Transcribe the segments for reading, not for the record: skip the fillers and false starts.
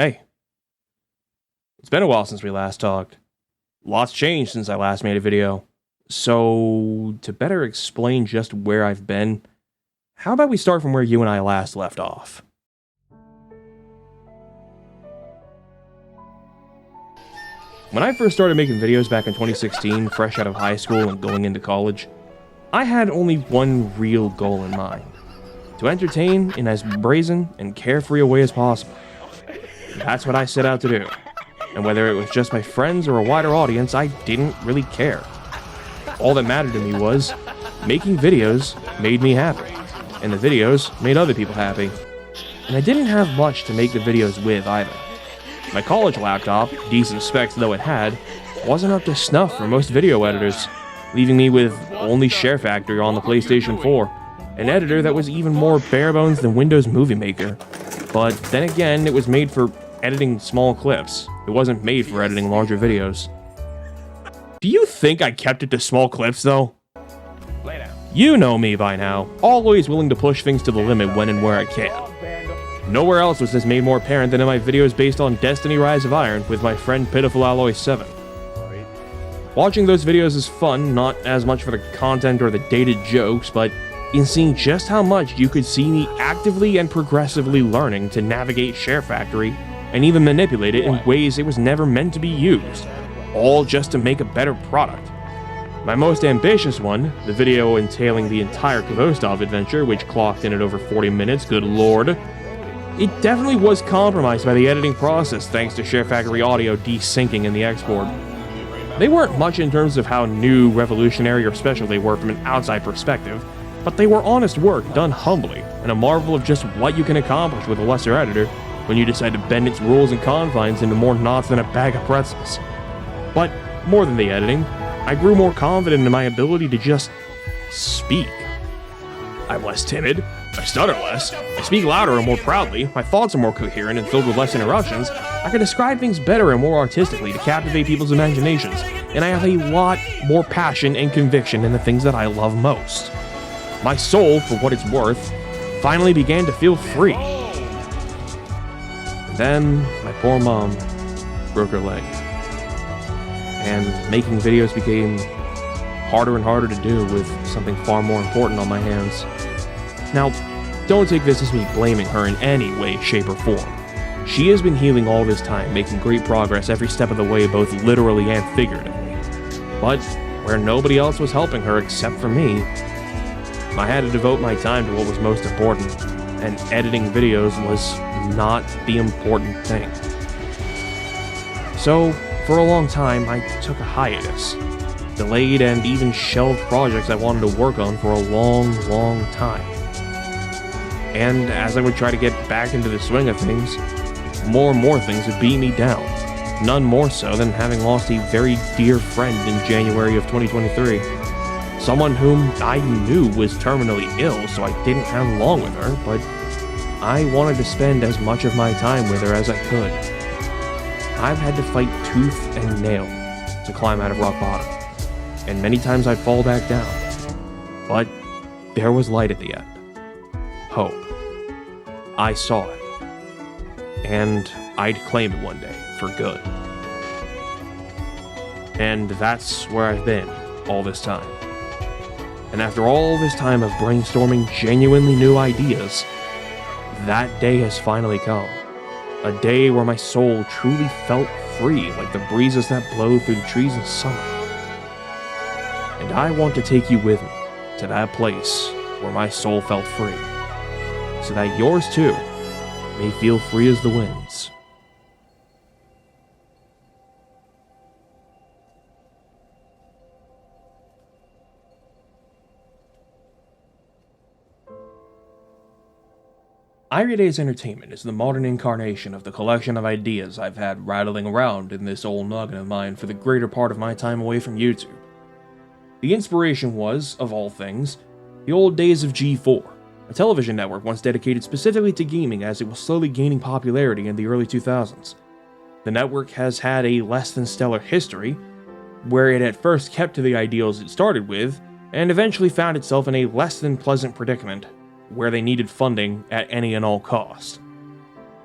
Hey, it's been a while since we last talked. Lots changed since I last made a video. So, to better explain just where I've been, how about we start from where you and I last left off? When I first started making videos back in 2016, fresh out of high school and going into college, I had only one real goal in mind: to entertain in as brazen and carefree a way as possible. That's what I set out to do. And whether it was just my friends or a wider audience, I didn't really care. All that mattered to me was, making videos made me happy, and the videos made other people happy. And I didn't have much to make the videos with either. My college laptop, decent specs though it had, wasn't up to snuff for most video editors, leaving me with only Share Factory on the PlayStation 4, an editor that was even more bare bones than Windows Movie Maker. But then again, it was made for editing small clips. It wasn't made for editing larger videos. Do you think I kept it to small clips though? You know me by now, always willing to push things to the limit when and where I can. Nowhere else was this made more apparent than in my videos based on Destiny Rise of Iron with my friend Pitiful Alloy 7. Watching those videos is fun, not as much for the content or the dated jokes, but in seeing just how much you could see me actively and progressively learning to navigate Share Factory and even manipulate it in ways it was never meant to be used, all just to make a better product. My most ambitious one, the video entailing the entire Kvostov adventure, which clocked in at over 40 minutes, good lord, it definitely was compromised by the editing process thanks to Share Factory audio desyncing in the export. They weren't much in terms of how new, revolutionary, or special they were from an outside perspective, but they were honest work done humbly, and a marvel of just what you can accomplish with a lesser editor when you decide to bend its rules and confines into more knots than a bag of pretzels. But more than the editing, I grew more confident in my ability to just speak. I'm less timid, I stutter less, I speak louder and more proudly, my thoughts are more coherent and filled with less interruptions, I can describe things better and more artistically to captivate people's imaginations, and I have a lot more passion and conviction in the things that I love most. My soul, for what it's worth, finally began to feel free. And then, my poor mom broke her leg. And making videos became harder and harder to do with something far more important on my hands. Now, don't take this as me blaming her in any way, shape, or form. She has been healing all this time, making great progress every step of the way, both literally and figuratively. But where nobody else was helping her except for me, I had to devote my time to what was most important, and editing videos was not the important thing. So, for a long time, I took a hiatus, delayed and even shelved projects I wanted to work on for a long, long time. And as I would try to get back into the swing of things, more and more things would beat me down, none more so than having lost a very dear friend in January of 2023. Someone whom I knew was terminally ill, so I didn't have long with her, but I wanted to spend as much of my time with her as I could. I've had to fight tooth and nail to climb out of rock bottom, and many times I'd fall back down. But there was light at the end. Hope. I saw it. And I'd claim it one day, for good. And that's where I've been all this time. And after all this time of brainstorming genuinely new ideas, that day has finally come. A day where my soul truly felt free, like the breezes that blow through the trees in summer. And I want to take you with me to that place where my soul felt free, so that yours too may feel free as the winds. Aerides Entertainment is the modern incarnation of the collection of ideas I've had rattling around in this old noggin of mine for the greater part of my time away from YouTube. The inspiration was, of all things, the old days of G4, a television network once dedicated specifically to gaming as it was slowly gaining popularity in the early 2000s. The network has had a less than stellar history, where it at first kept to the ideals it started with, and eventually found itself in a less than pleasant predicament, where they needed funding at any and all cost.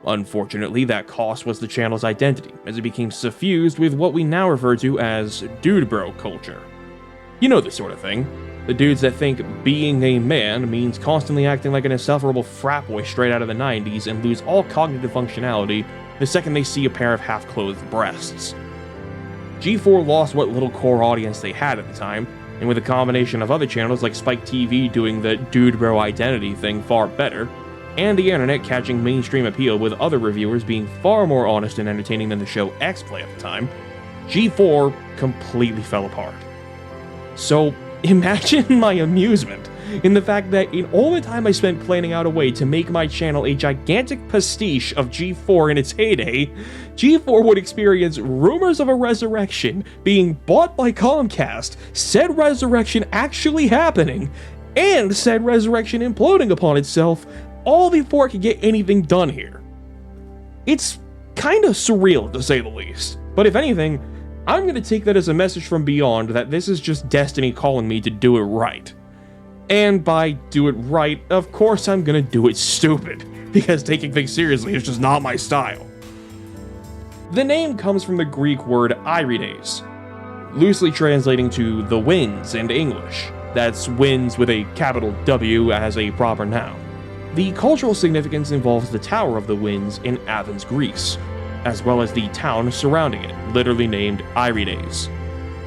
Unfortunately, that cost was the channel's identity, as it became suffused with what we now refer to as dude bro culture. You know the sort of thing. The dudes that think being a man means constantly acting like an insufferable frat boy straight out of the 90s and lose all cognitive functionality the second they see a pair of half-clothed breasts. G4 lost what little core audience they had at the time, and with a combination of other channels like Spike TV doing the dude bro identity thing far better, and the internet catching mainstream appeal with other reviewers being far more honest and entertaining than the show X-Play at the time, G4 completely fell apart. So imagine my amusement in the fact that in all the time I spent planning out a way to make my channel a gigantic pastiche of G4 in its heyday, G4 would experience rumors of a resurrection being bought by Comcast, said resurrection actually happening, and said resurrection imploding upon itself, all before it could get anything done here. It's kinda surreal, to say the least, but if anything, I'm gonna take that as a message from beyond that this is just destiny calling me to do it right. And by do it right, of course I'm gonna do it stupid, because taking things seriously is just not my style. The name comes from the Greek word Aerides, loosely translating to the winds in English. That's winds with a capital W as a proper noun. The cultural significance involves the Tower of the Winds in Athens, Greece, as well as the town surrounding it, literally named Aerides.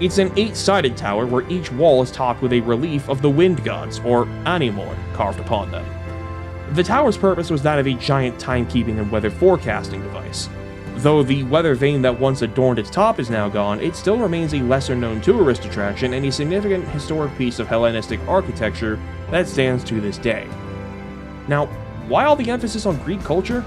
It's an 8-sided tower where each wall is topped with a relief of the wind gods, or Animoi, carved upon them. The tower's purpose was that of a giant timekeeping and weather forecasting device. Though the weather vane that once adorned its top is now gone, it still remains a lesser-known tourist attraction and a significant historic piece of Hellenistic architecture that stands to this day. Now, why all the emphasis on Greek culture?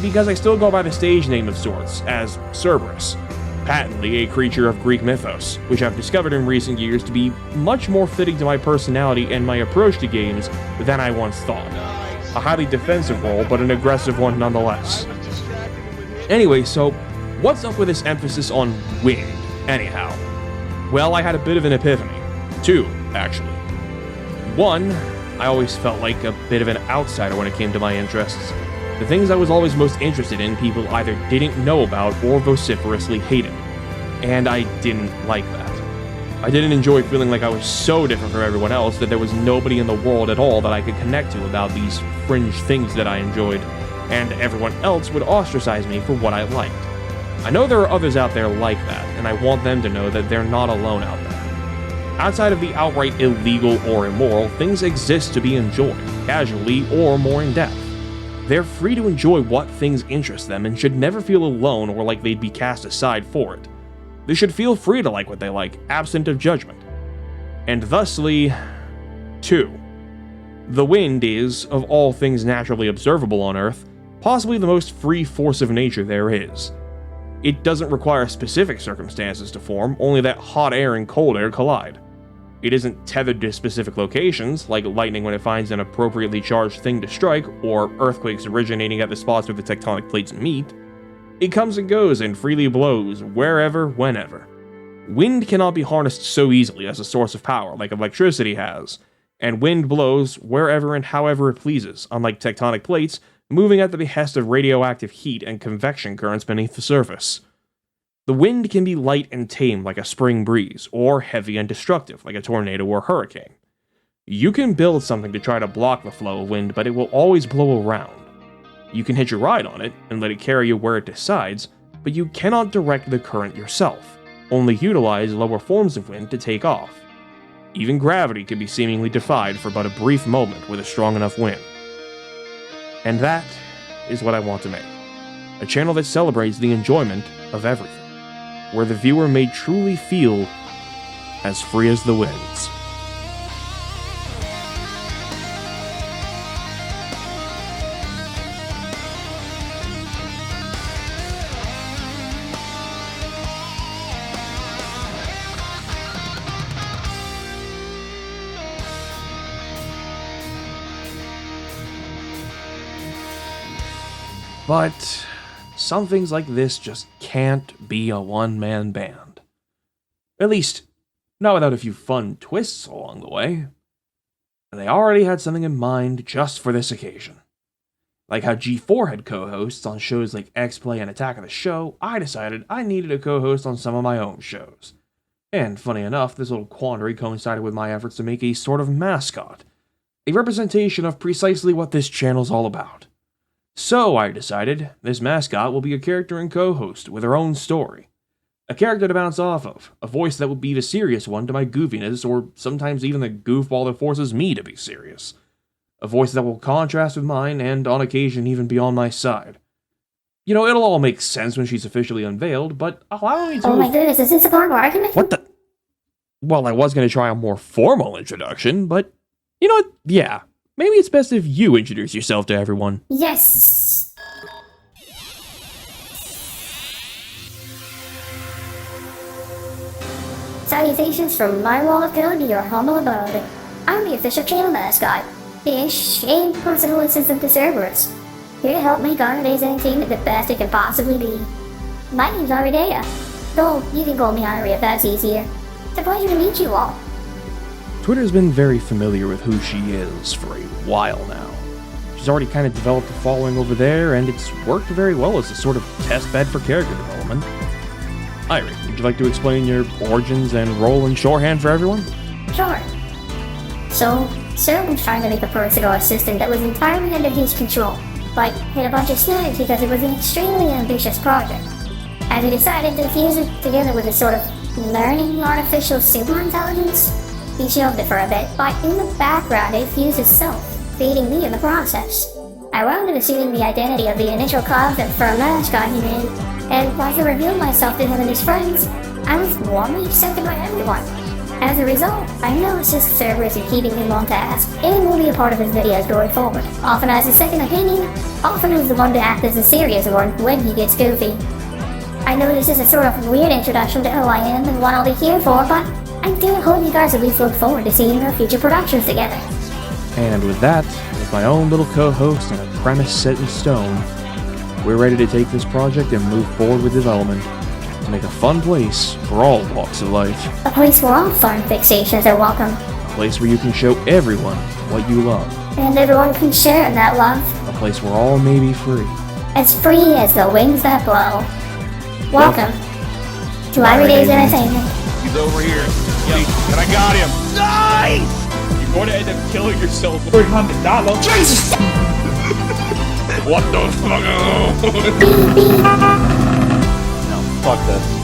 Because I still go by the stage name of sorts, as Cerberus, patently a creature of Greek mythos, which I've discovered in recent years to be much more fitting to my personality and my approach to games than I once thought. A highly defensive role, but an aggressive one nonetheless. Anyway, so what's up with this emphasis on wind, anyhow? Well, I had a bit of an epiphany. Two, actually. One, I always felt like a bit of an outsider when it came to my interests. The things I was always most interested in, people either didn't know about or vociferously hated. And I didn't like that. I didn't enjoy feeling like I was so different from everyone else that there was nobody in the world at all that I could connect to about these fringe things that I enjoyed, and everyone else would ostracize me for what I liked. I know there are others out there like that, and I want them to know that they're not alone out there. Outside of the outright illegal or immoral, things exist to be enjoyed, casually or more in depth. They're free to enjoy what things interest them and should never feel alone or like they'd be cast aside for it. They should feel free to like what they like, absent of judgment. And thusly, 2. The wind is, of all things naturally observable on Earth, possibly the most free force of nature there is. It doesn't require specific circumstances to form, only that hot air and cold air collide. It isn't tethered to specific locations, like lightning when it finds an appropriately charged thing to strike, or earthquakes originating at the spots where the tectonic plates meet. It comes and goes and freely blows, wherever, whenever. Wind cannot be harnessed so easily as a source of power like electricity has, and wind blows wherever and however it pleases, unlike tectonic plates, moving at the behest of radioactive heat and convection currents beneath the surface. The wind can be light and tame like a spring breeze, or heavy and destructive like a tornado or hurricane. You can build something to try to block the flow of wind, but it will always blow around. You can hitch a ride on it and let it carry you where it decides, but you cannot direct the current yourself, only utilize lower forms of wind to take off. Even gravity can be seemingly defied for but a brief moment with a strong enough wind. And that is what I want to make. A channel that celebrates the enjoyment of everything, where the viewer may truly feel as free as the winds. But some things like this just can't be a one-man band. At least, not without a few fun twists along the way. And they already had something in mind just for this occasion. Like how G4 had co-hosts on shows like X-Play and Attack of the Show, I decided I needed a co-host on some of my own shows. And funny enough, this little quandary coincided with my efforts to make a sort of mascot, a representation of precisely what this channel's all about. So I decided this mascot will be a character and co-host with her own story. A character to bounce off of, a voice that would be the serious one to my goofiness, or sometimes even the goofball that forces me to be serious. A voice that will contrast with mine, and on occasion even be on my side. You know, it'll all make sense when she's officially unveiled, but allow me to... Oh my goodness, is this a formal argument? What the... Well, I was going to try a more formal introduction, but... You know what? Yeah. Maybe it's best if you introduce yourself to everyone. Yes. Salutations from my wall of code to your humble abode. I'm the official channel mascot, the shamed personal assistant to Cerberus, here to help make Aerides entertainment the best it can possibly be. My name's Aerides, though you can call me Aeri if that's easier. It's a pleasure to meet you all. Twitter's been very familiar with who she is for a while now. She's already kind of developed a following over there, and it's worked very well as a sort of test bed for character development. Aeri, would you like to explain your origins and role in shorthand for everyone? Sure. So, Sir was trying to make a personal assistant that was entirely under his control, but hit a bunch of snags because it was an extremely ambitious project. As he decided to fuse it together with a sort of learning artificial superintelligence, he shelved it for a bit, but in the background it fused itself, creating me in the process. I wound up assuming the identity of the initial concept for a mascot he made, and once I revealed myself to him and his friends, I was warmly accepted by everyone. As a result, I now assist Cerberus in keeping him on task, and will be a part of his videos going forward, often as a second opinion, often as the one to act as a serious one when he gets goofy. I know this is a sort of weird introduction to who I am and what I'll be here for, but I do hope you guys at least look forward to seeing our future productions together. And with that, with my own little co-host and a premise set in stone, we're ready to take this project and move forward with development to make a fun place for all walks of life. A place where all fun fixations are welcome. A place where you can show everyone what you love. And everyone can share in that love. A place where all may be free. As free as the wings that blow. Welcome to Aerides Entertainment. He's over here. Yep. And I got him. Nice! You're going to end up killing yourself. $300. Jesus! What the fuck? No, fuck this.